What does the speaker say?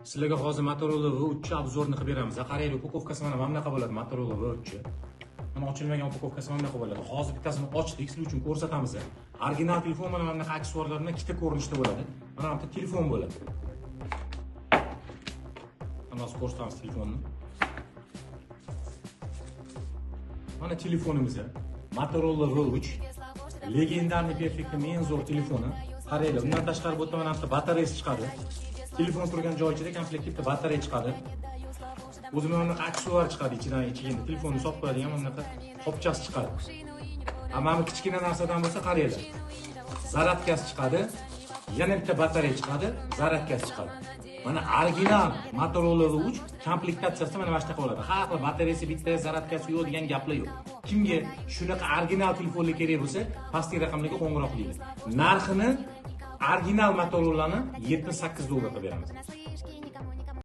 Sizlarga hozir Motorola V3 obzorini qilib beramiz. Qaranglar, upakovkasi mana bunaqa bo'ladi. Motorola V3. Mana ochilmagan upakovkasi mana bunaqa bo'ladi. Hozir bittasini ochdik, sizlar uchun ko'rsatamiz. Original telefon mana bunaqa aksessuarlar bilan ikkita ko'rinishda bo'ladi. Mana bu telefon bo'ladi. Mana ko'rsatamiz telefonni. Mana telefonimiz. Motorola V3. Legendarniy perfektni eng zo'r telefoni. Qaranglar, bundan tashqari bu yerda mana bu batareyasi chiqadi. Telefon turgan joy ichida komplektda batareya chiqadi. O'zi mana aksessuar chiqadi ichidan, telefonni solib qo'yadigan bunaqa qopchasi chiqadi. Mana kichkina narsadan bo'lsa qaranglar. Zaradkasi chiqadi. Yana bitta batareya chiqadi, zaradkasi chiqadi. Mana original Motorola V3 komplektatsiyasi mana mana shunaqa bo'ladi. Har xil batareyasi bitta, zaradkasi yo'q degan gaplar yo'q. Kimga shunaqa original telefonlar kerak bo'lsa, pastki raqamlarga qo'ng'iroq qiling. Narxini original Motorola'ni $78 qilib beramiz.